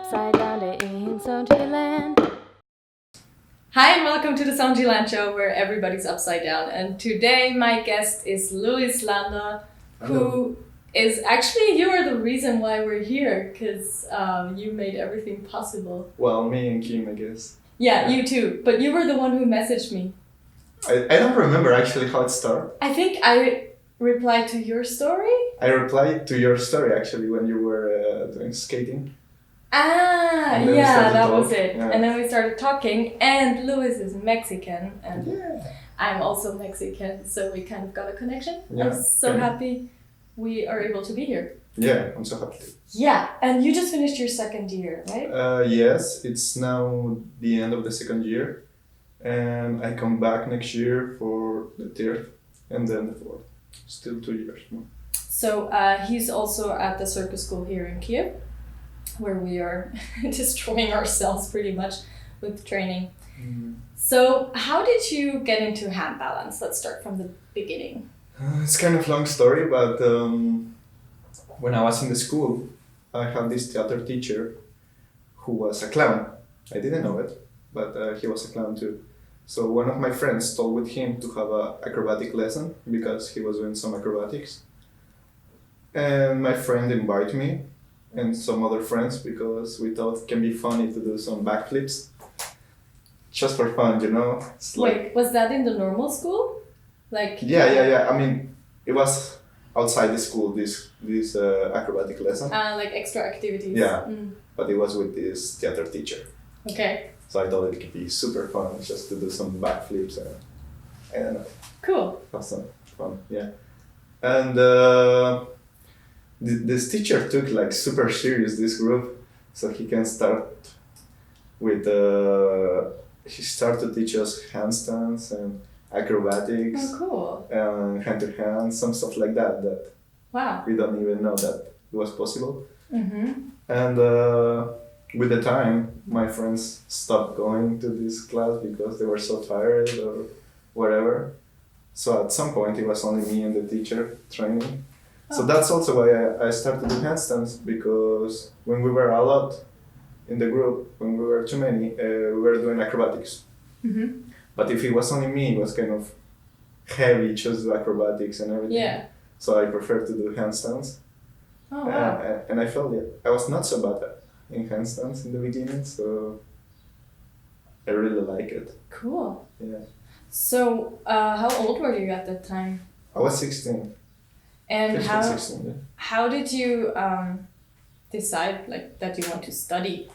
upside down in Soundschi land. Hi and welcome to the Soundschi Land show where everybody's upside down. And today my guest is Luis Landa, who is actually, you are the reason why we're here, because you made everything possible. Well, me and Kim, I guess. Yeah, you too. But you were the one who messaged me. I don't remember actually how it started. I think I replied to your story. I replied to your story actually when you were doing skating. Ah, And then yeah, that was talk. it. Yeah. And then we started talking, and Luis is Mexican, and Yeah. I'm also Mexican, so we kind of got a connection. Yeah, I'm so yeah. happy we are able to be here. Yeah, I'm so happy. Yeah, and you just finished your second year, right? Yes, it's now the end of the second year, and I come back next year for the third, and then the fourth. Still 2 years more. So he's also at the circus school here in Kiev, where we are destroying ourselves pretty much with training. So how did you get into hand balance? Let's start from the beginning. It's kind of long story, but when I was in the school, I had this theater teacher who was a clown. I didn't know it, but he was a clown too. So one of my friends told with him to have an acrobatic lesson because he was doing some acrobatics. And my friend invited me and some other friends because we thought it can be funny to do some backflips. Just for fun, you know? It's Wait, was that in the normal school? Like Yeah. I mean, it was outside the school, this acrobatic lesson, like extra activities. Yeah. Mm. but it was with this theater teacher. Okay. So I thought it could be super fun just to do some backflips and I don't know, Cool. have some fun, yeah. And this teacher took like super serious this group, so he can start with he started to teach us handstands and acrobatics. Oh, cool. And hand to hand, some stuff like that Wow. we don't even know that it was possible. Mm-hmm. And with the time, my friends stopped going to this class because they were so tired or whatever. So at some point, it was only me and the teacher training. So Oh. that's also why I started to do handstands, because when we were a lot in the group, when we were too many, we were doing acrobatics. Mm-hmm. But if it was only me, it was kind of heavy, just do acrobatics and everything. Yeah. So I prefer to do handstands. Oh, wow. And I felt I was not so bad in handstands in the beginning, so I really like it. Cool. Yeah. So, how old were you at that time? I was 16, And 15, 16. Yeah. how did you decide like that you want to study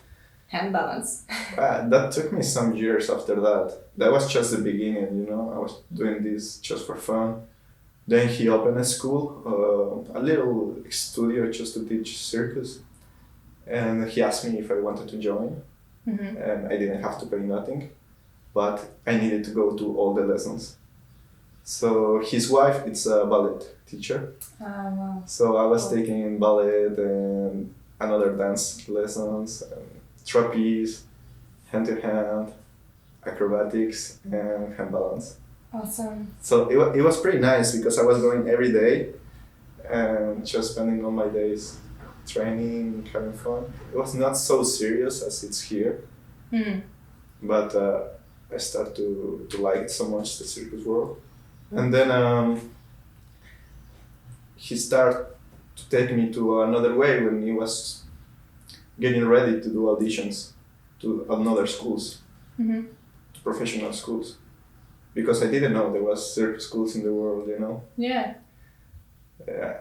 hand balance? That took me some years after that. That was just the beginning, you know. I was doing this just for fun. Then he opened a school, a little studio just to teach circus. And he asked me if I wanted to join. Mm-hmm. And I didn't have to pay nothing, but I needed to go to all the lessons. So his wife is a ballet teacher. Wow. So I was Cool. taking ballet and another dance lessons, trapeze, hand-to-hand, acrobatics, and hand balance. Awesome. So it was pretty nice because I was going every day and just spending all my days training, having fun. It was not so serious as it's here, Mm. but I started to like it so much, the circus world. And then he started to take me to another way when he was getting ready to do auditions to another schools, Mm-hmm. to professional schools. Because I didn't know there was circus schools in the world, you know. Yeah.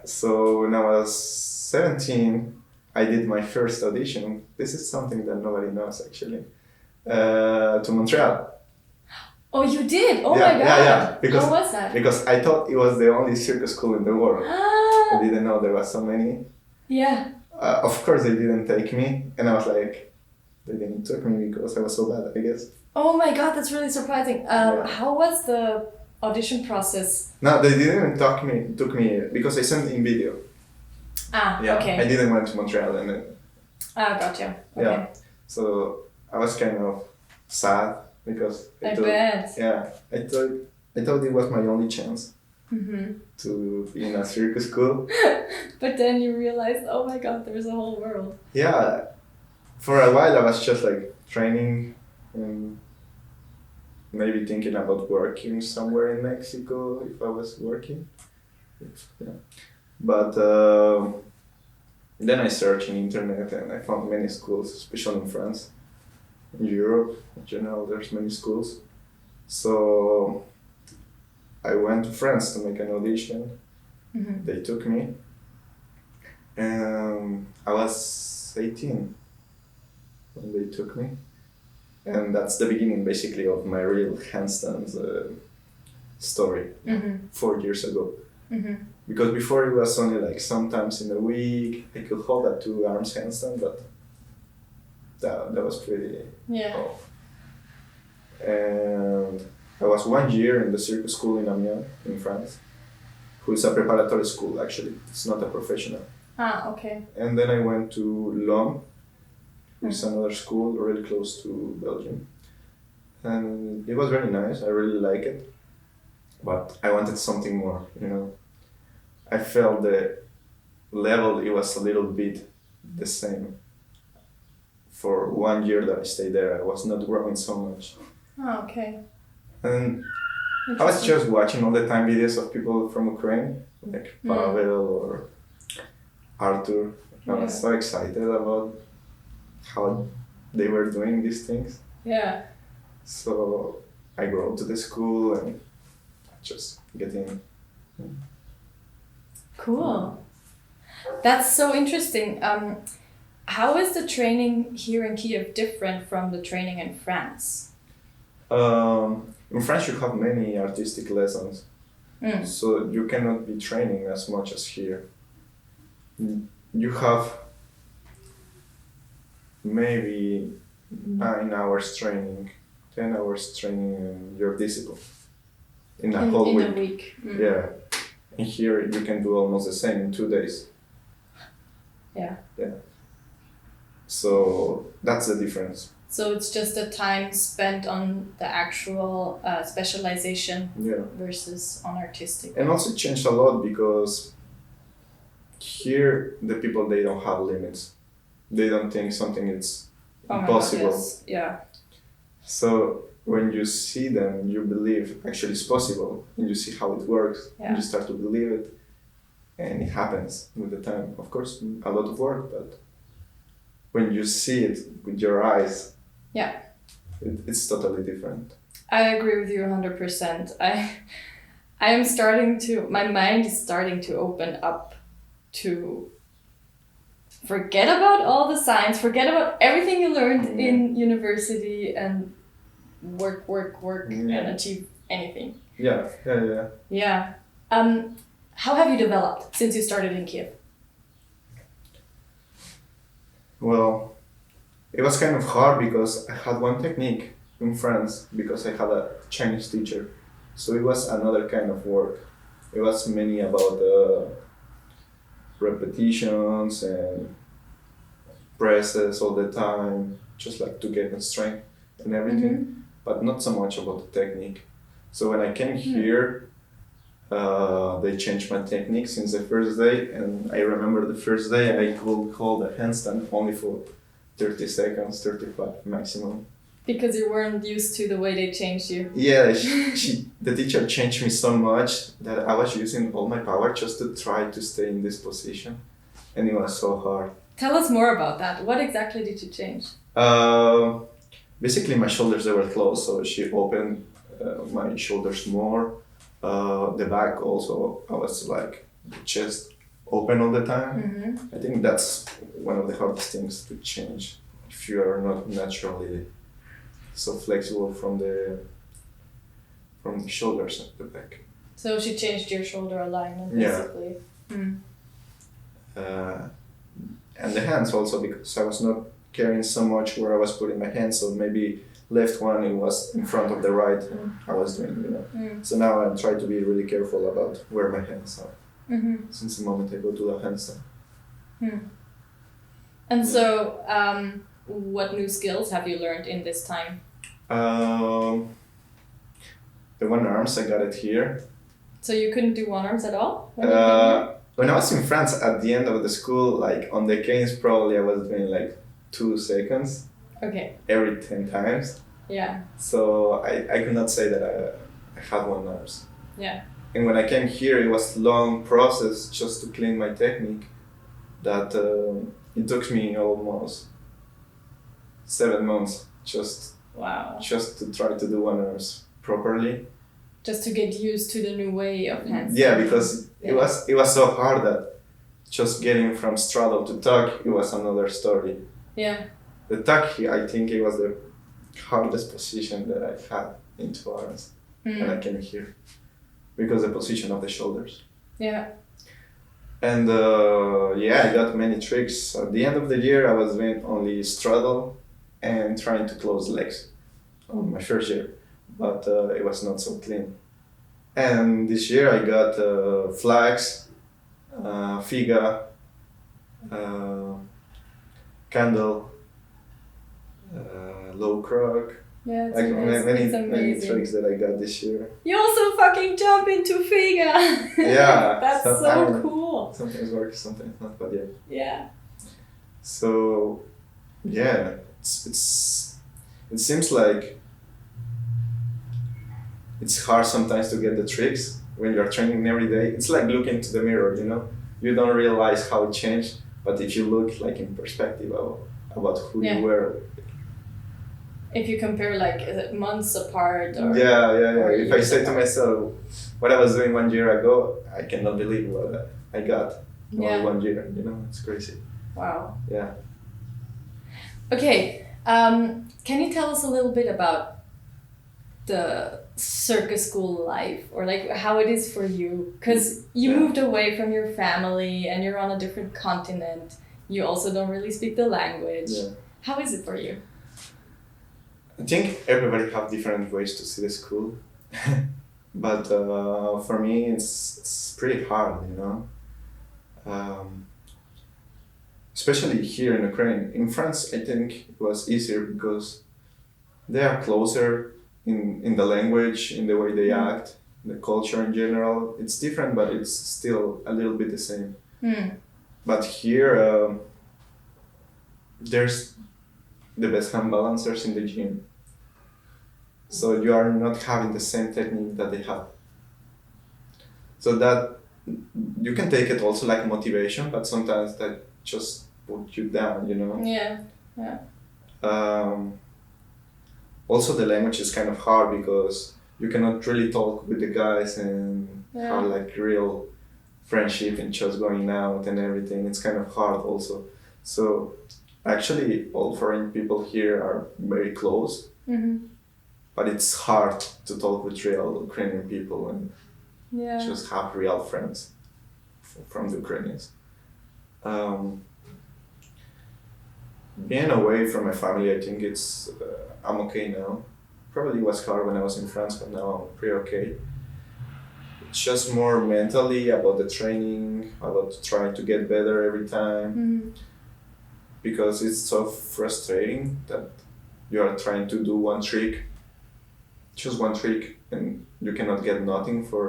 So when I was 17, I did my first audition. This is something that nobody knows actually. To Montreal. Oh, you did? Oh Yeah, my god. yeah, because- how was that? Because I thought it was the only circus school in the world. I Ah, didn't know there was so many. yeah. Of course they didn't take me, and I was like, they didn't take me because I was so bad, I guess. Oh my god, that's really surprising. Yeah. How was the audition process? No, they didn't took me because I sent in video. Ah, Yeah, okay. I didn't went to Montreal, and then, Gotcha. Okay. yeah. So I was kind of sad because I thought, bet. yeah, I thought it was my only chance Mm-hmm. to be in a circus school. But then you realized, oh my god, there's a whole world. Yeah, for a while I was just like training and maybe thinking about working somewhere in Mexico if I was working. Yeah. But then I searched in internet and I found many schools, especially in France. In Europe, in general, there's many schools. So I went to France to make an audition. Mm-hmm. They took me. And I was 18 when they took me. And that's the beginning, basically, of my real handstand story, Mm-hmm. 4 years ago. Mm-hmm. Because before it was only like sometimes in a week I could hold a 2 arms handstand, but that was pretty Yeah. off. And I was 1 year in the circus school in Amiens, in France, who is a preparatory school actually, it's not a professional. Ah, okay. And then I went to Lom, which is another school really close to Belgium. And it was very nice, I really like it. But I wanted something more, you know. I felt the level, it was a little bit the same. For 1 year that I stayed there, I was not growing so much. Ah, okay. And I was just watching all the time videos of people from Ukraine, like Pavel or Arthur. I was so excited about how they were doing these things. Yeah. So I go to the school and just get in. Cool. That's so interesting. How is the training here in Kiev different from the training in France? In France, you have many artistic lessons, so you cannot be training as much as here. You have maybe 9 hours training, 10 hours training in your discipline in a whole week. In a week. Yeah, and here you can do almost the same in 2 days. Yeah. Yeah. So that's the difference. So it's just the time spent on the actual specialization Yeah. versus on artistic. And also it changed a lot because here the people, they don't have limits. They don't think something is Oh my impossible. God, yes. Yeah. So when you see them, you believe actually it's possible, and you see how it works, and you start to believe it, and it happens with the time. Of course, a lot of work, but when you see it with your eyes, it's totally different. I agree with you 100%. I am starting to, my mind is starting to open up to forget about all the science, forget about everything you learned in university and work and achieve anything. Yeah. Yeah. How have you developed since you started in Kiev? Well, it was kind of hard because I had one technique in France because I had a Chinese teacher. So it was another kind of work. It was mainly about repetitions and presses all the time, just like to get the strength and everything, but not so much about the technique. So when I came here, they changed my technique since the first day, and I remember the first day I could hold a handstand only for 30 seconds, 35 maximum. Because you weren't used to the way they changed you. Yeah, the teacher changed me so much that I was using all my power just to try to stay in this position, and it was so hard. Tell us more about that. What exactly did you change? Basically my shoulders, they were closed, so she opened my shoulders more. The back also, I was like chest open all the time. I think that's one of the hardest things to change if you are not naturally so flexible from the shoulders at the back. So she changed your shoulder alignment basically. And the hands also, because I was not caring so much where I was putting my hands, so maybe left one, it was in front of the right I was doing, you know. So now I'm trying to be really careful about where my hands are since the moment I go to the handstand. And so what new skills have you learned in this time? The one arms, I got it here. So you couldn't do one arms at all? When I was in France, at the end of the school, like on the canes, probably I was doing like 2 seconds Okay. every 10 times. Yeah. So I could not say that I had one nerves. Yeah. And when I came here, it was long process just to clean my technique. That it took me almost 7 months Wow. just to try to do one nerves properly. Just to get used to the new way of handstand. Yeah, because it was so hard that just getting from straddle to tuck, it was another story. Yeah. The tuck, I think it was the hardest position that I had in 2 hours when I came here, because the position of the shoulders. Yeah. And I got many tricks. At the end of the year, I was doing only straddle and trying to close legs on my first year, but it was not so clean. And this year I got flags, figa, candle, low croc. Yeah, it's Like amazing. It's many amazing. tricks that I got this year. You also fucking jump into figa. Yeah, That's so sometimes- cool. Sometimes works, sometimes not, but yeah. Yeah. So, yeah, it seems like it's hard sometimes to get the tricks when you're training every day. It's like looking to the mirror, you know? You don't realize how it changed, but if you look like in perspective about who Yeah. you were. If you compare like is it months apart or Yeah. or If I years say to apart. myself, what I was doing 1 year ago, I cannot believe what I got in Yeah. 1 year, you know? It's crazy. Wow. Yeah. Okay. Can you tell us a little bit about the circus school life, or like how it is for you? Because you Yeah. moved away from your family and you're on a different continent. You also don't really speak the language. Yeah. How is it for you? I think everybody have different ways to see the school, but for me it's pretty hard, you know. Especially here in Ukraine. In France, I think it was easier because they are closer in the language, in the way they act, the culture in general. It's different, but it's still a little bit the same. But here, there's the best handbalancers in the gym. So you are not having the same technique that they have. So that you can take it also like motivation, but sometimes that just put you down, you know? Yeah. Also the language is kind of hard because you cannot really talk with the guys and have like real friendship and just going out and everything. It's kind of hard also. So actually all foreign people here are very close, but it's hard to talk with real Ukrainian people and just have real friends from the Ukrainians. Being away from my family, I think I'm okay now. Probably was hard when I was in France, but now I'm pretty okay. It's just more mentally about the training, about trying to get better every time. Because it's so frustrating that you are trying to do just one trick, and you cannot get nothing for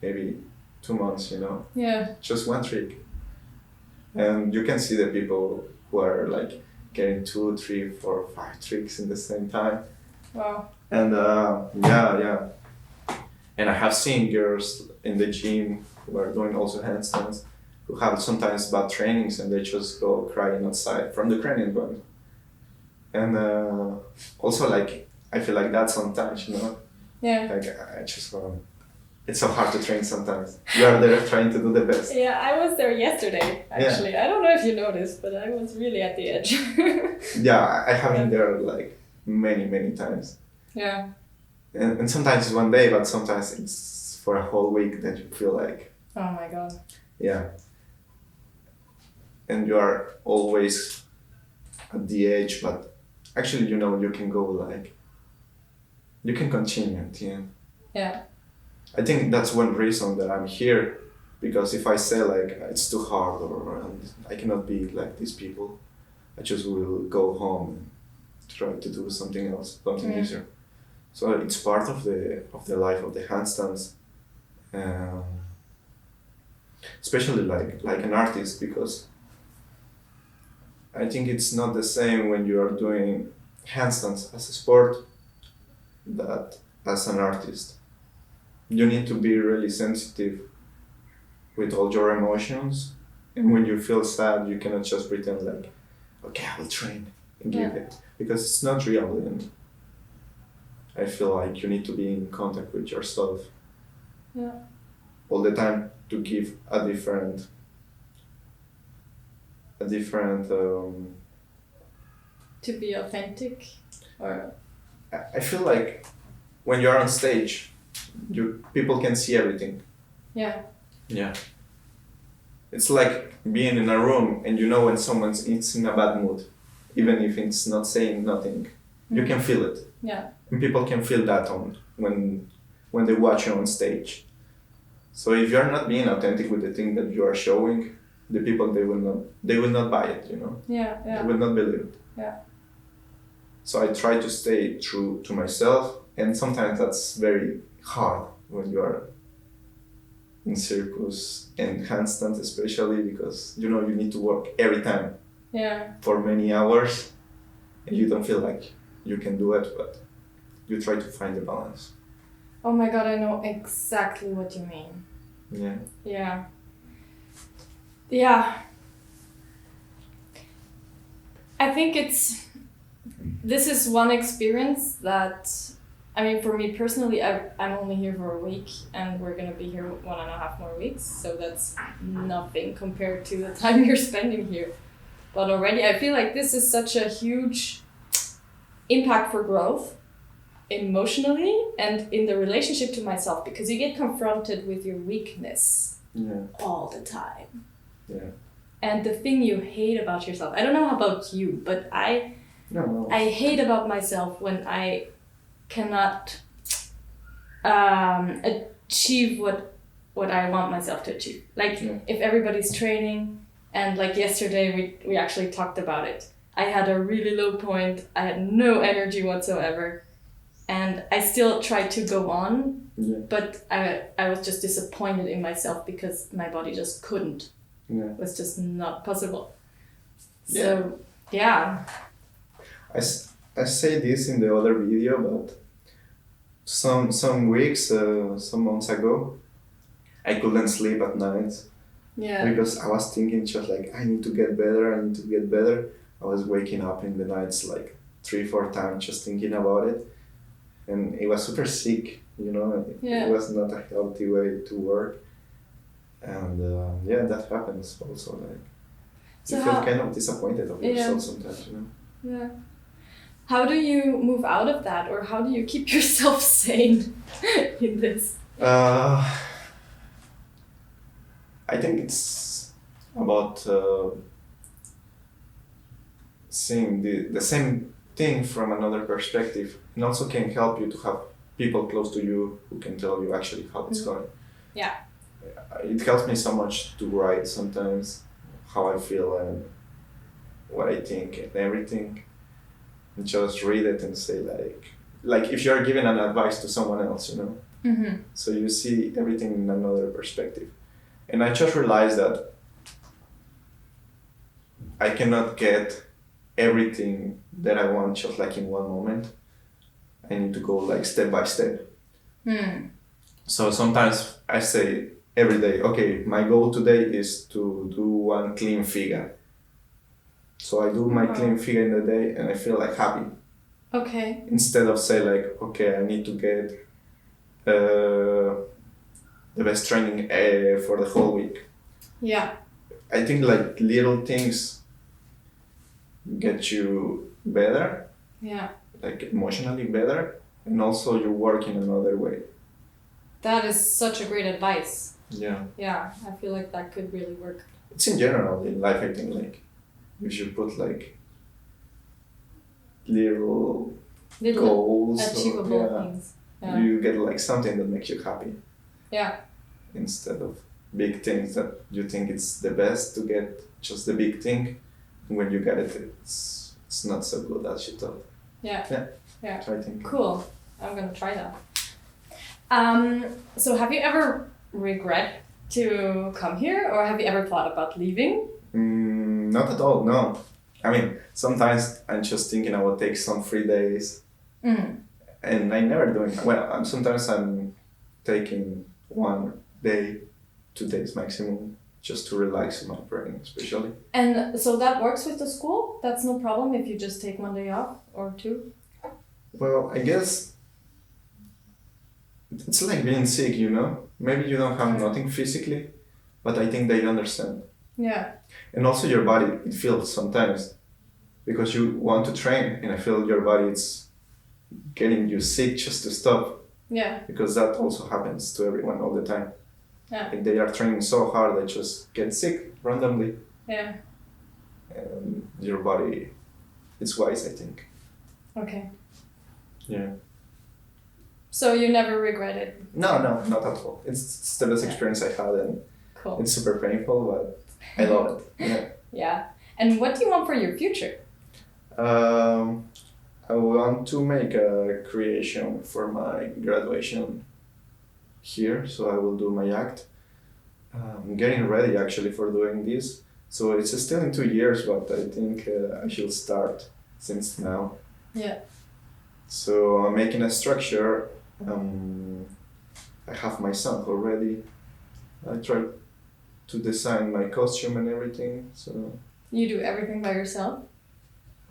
maybe 2 months, you know? Yeah. Just one trick. And you can see the people who are like getting 2, 3, 4, 5 tricks in the same time. Wow. And yeah. And I have seen girls in the gym who are doing also handstands, who have sometimes bad trainings and they just go crying outside from the Ukrainian one. And also like, I feel like that sometimes, you know? Yeah. Like I just it's so hard to train sometimes. You are there trying to do the best. Yeah, I was there yesterday, actually. I don't know if you noticed, but I was really at the edge. Yeah, I have been there like many times. Yeah. And sometimes it's one day, but sometimes it's for a whole week that you feel like, Oh my god. yeah. And you are always at the edge, but actually, you know, you can go like, you can continue at the end. Yeah. I think that's one reason that I'm here, because if I say like it's too hard or I cannot be like these people, I just will go home and try to do something else, something easier. So it's part of the life of the handstands, especially like an artist, because I think it's not the same when you are doing handstands as a sport that as an artist. You need to be really sensitive with all your emotions, and when you feel sad, you cannot just pretend like, okay, I will train and give it, because it's not real. And I feel like you need to be in contact with yourself all the time to give a different To be authentic, or I feel like when you're on stage, people can see everything. yeah. It's like being in a room and you know when someone's in a bad mood, even if it's not saying nothing. You can feel it. Yeah. And people can feel that when they watch you on stage. So if you're not being authentic with the thing that you are showing, the people they will not buy it, you know. Yeah. They will not believe it. Yeah. So I try to stay true to myself, and sometimes that's very hard when you are in circus and handstand, especially because you need to work every time for many hours, and you don't feel like you can do it, but you try to find the balance. Oh my god, I know exactly what you mean. Yeah. I think this is one experience that, I mean, for me personally, I'm only here for a week, and we're gonna be here 1.5 more weeks, so that's nothing compared to the time you're spending here. But already I feel like this is such a huge impact for growth, emotionally and in the relationship to myself, because you get confronted with your weakness all the time. Yeah. And the thing you hate about yourself, I don't know about you, but I hate about myself when I cannot achieve what I want myself to achieve. Like if everybody's training, and like yesterday we actually talked about it. I had a really low point. I had no energy whatsoever, and I still tried to go on, but I was just disappointed in myself because my body just couldn't. It was just not possible. So I say this in the other video, but some weeks, some months ago, I couldn't sleep at night. Because I was thinking just like, I need to get better. I was waking up in the nights like 3-4 times just thinking about it. And it was super sick, It was not a healthy way to work. And that happens also. Like, so you feel kind of disappointed of yourself sometimes, Yeah. How do you move out of that, or how do you keep yourself sane in this? I think it's about seeing the same thing from another perspective, and also can help you to have people close to you who can tell you actually how it's going. Yeah. It helps me so much to write sometimes how I feel and what I think and everything, and just read it and say like if you're giving an advice to someone else, so you see everything in another perspective. And I just realized that I cannot get everything that I want just like in one moment. I need to go like step by step. So sometimes I say every day, okay, my goal today is to do one clean figure. So I do my clean figure in the day and I feel like happy. Okay. Instead of say like, okay, I need to get the best training for the whole week. Yeah. I think like little things get you better. Yeah. Like emotionally better, and also you work in another way. That is such a great advice. Yeah. Yeah, I feel like that could really work. It's in general in life, I think like you should put like little goals. Achievable things. Yeah. You get like something that makes you happy. Yeah. Instead of big things that you think it's the best to get just the big thing. When you get it, it's not so good as you thought. Yeah. Try thinking. Cool. I'm gonna try that. So have you ever regret to come here, or have you ever thought about leaving? Not at all, no. I mean, sometimes I'm just thinking I will take some free days, Mm. and I never doing. Well, sometimes I'm taking 1 day, 2 days maximum, just to relax my brain, especially. And so that works with the school? That's no problem if you just take one day off or two? Well, I guess it's like being sick, you know? Maybe you don't have nothing physically, but I think they understand. Yeah. And also your body, it feels sometimes, because you want to train, and I feel your body, it's getting you sick just to stop, Yeah. because that also happens to everyone all the time. Yeah. Like they are training so hard, they just get sick randomly, Yeah. and your body, it's wise, I think. Okay. Yeah. So you never regret it? No, not at all. It's the best experience I had, and Cool. it's super painful, but I love it. Yeah. Yeah. And what do you want for your future? I want to make a creation for my graduation here, so I will do my act. I'm getting ready actually for doing this. So it's still in 2 years, but I think I should start since now. Yeah. So I'm making a structure. I have my song already. I try to design my costume and everything. So You do everything by yourself?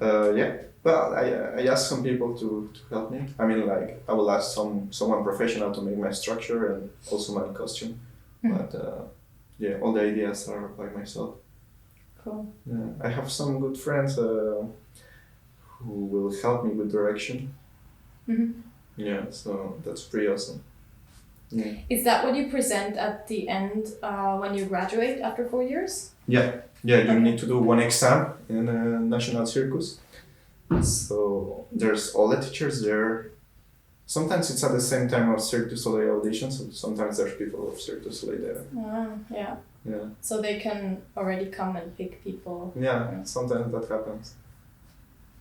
yeah. Well, I asked some people to help me. I mean, like I will ask someone professional to make my structure and also my costume. But yeah, all the ideas are by myself. Cool. Yeah, I have some good friends who will help me with direction. Mm-hmm. Yeah, so that's pretty awesome. Yeah. Is that what you present at the end when you graduate after 4 years? Yeah, you need to do one exam in a national circus. So there's all the teachers there. Sometimes it's at the same time of Cirque du Soleil auditions, so sometimes there's people of Cirque du Soleil there. Yeah. Yeah. So they can already come and pick people. Yeah, sometimes that happens.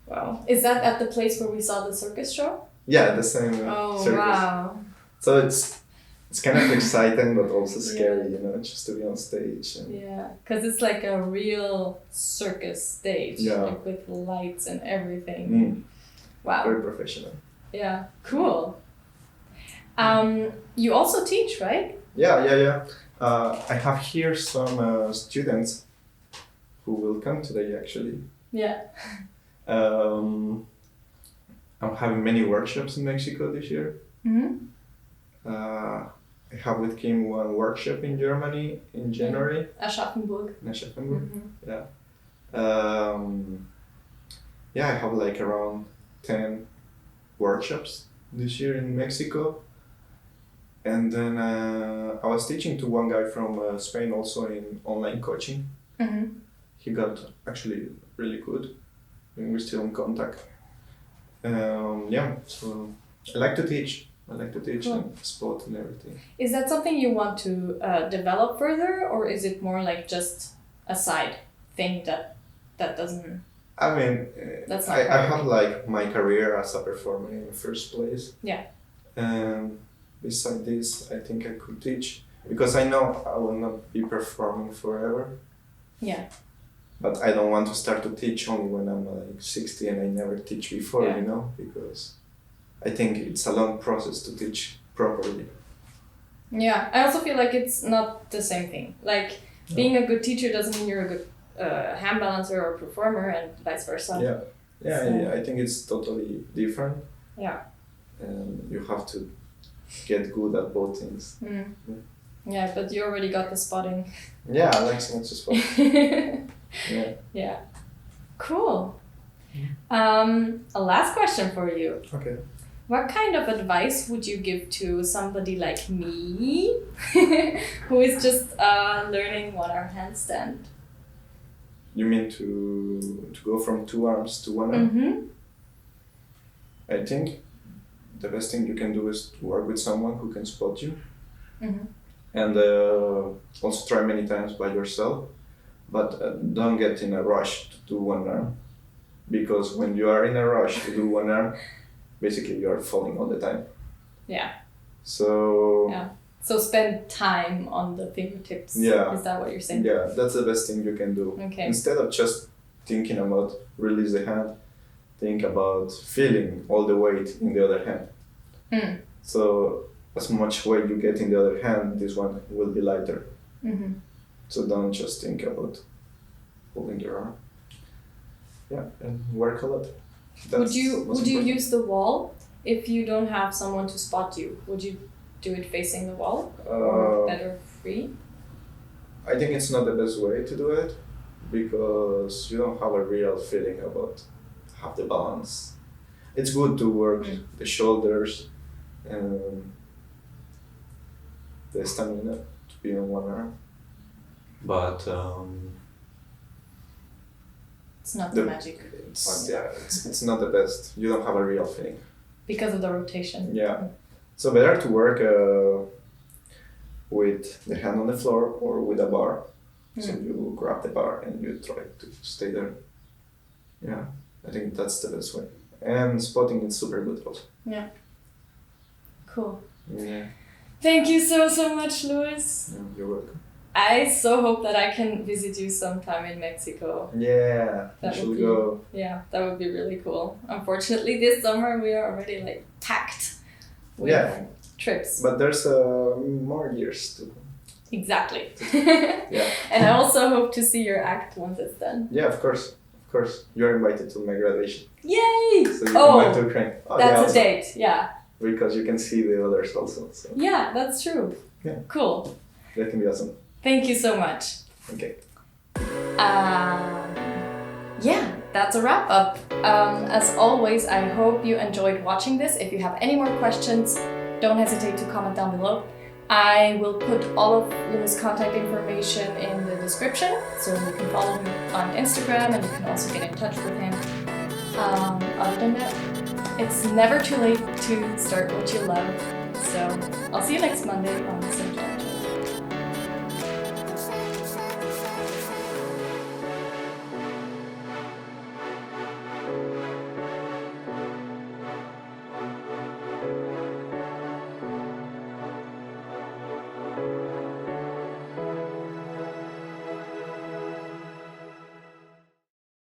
Wow. Is that at the place where we saw the circus show? Yeah, the same circus. Wow. So it's kind of exciting, but also scary, you know, just to be on stage. And Yeah, because it's like a real circus stage, Yeah. like with lights and everything. Wow. Very professional. Yeah, cool. You also teach, right? Yeah. I have here some students who will come today, actually. Yeah. I'm having many workshops in Mexico this year. Mm-hmm. I have with Kim one workshop in Germany in January. Aschaffenburg. In Aschaffenburg. Mm-hmm. Yeah. Yeah, I have like around 10 workshops this year in Mexico. And then I was teaching to one guy from Spain also in online coaching. Mm-hmm. He got actually really good, and we're still in contact. Yeah, so I like to teach. Cool. And sport and everything. Is that something you want to develop further, or is it more like just a side thing that doesn't? I mean, That's not I have like my career as a performer in the first place. Yeah. And beside this, I think I could teach, because I know I will not be performing forever. Yeah. But I don't want to start to teach only when I'm like 60 and I never teach before, Yeah. you know, because I think it's a long process to teach properly. Yeah, I also feel like it's not the same thing. Like being a good teacher doesn't mean you're a good hand balancer or performer, and vice versa. Yeah, I think it's totally different. Yeah. And you have to get good at both things. Mm. Yeah, but you already got the spotting. Yeah, I like so much as well. Yeah. Yeah. Cool. A last question for you. Okay. What kind of advice would you give to somebody like me who is just learning one-arm handstand? You mean to go from 2 arms to 1 arm? Mm-hmm. I think the best thing you can do is to work with someone who can spot you. Mm-hmm. And also try many times by yourself, but don't get in a rush to do 1 arm, because when you are in a rush to do 1 arm, basically you are falling all the time. Yeah. So Yeah. So spend time on the fingertips. Yeah. Is that what you're saying? yeah, that's the best thing you can do. Okay. Instead of just thinking about release the hand, think about feeling all the weight in the other hand. Mm. So as much weight you get in the other hand, this one will be lighter. Mm-hmm. So don't just think about holding your arm. Yeah, and work a lot. Would you use the wall if you don't have someone to spot you? Would you do it facing the wall or better free? I think it's not the best way to do it because you don't have a real feeling about have the balance. It's good to work the shoulders and the stamina to be on one arm, but it's not the magic. It's not the best. You don't have a real feeling because of the rotation. Yeah, so better to work with the hand on the floor or with a bar. So you grab the bar and you try to stay there. Yeah, I think that's the best way. And spotting is super good also. Yeah. Cool. Yeah. Thank you so much, Luis. Yeah, you're welcome. I so hope that I can visit you sometime in Mexico. Yeah, you should go. Yeah, that would be really cool. Unfortunately, this summer we are already like packed with trips. But there's more years to come. Exactly. Yeah. And I also hope to see your act once it's done. Yeah, of course. Of course. You're invited to my graduation. Yay! So you come back to Ukraine. Oh, that's a date, yeah. Because you can see the others also. So. Yeah, that's true. Yeah. Cool. That can be awesome. Thank you so much. Okay. Yeah, that's a wrap up. As always, I hope you enjoyed watching this. If you have any more questions, don't hesitate to comment down below. I will put all of Luis' contact information in the description, so you can follow him on Instagram and you can also get in touch with him. Other than that, it's never too late to start what you love. So I'll see you next Monday on Soundschi.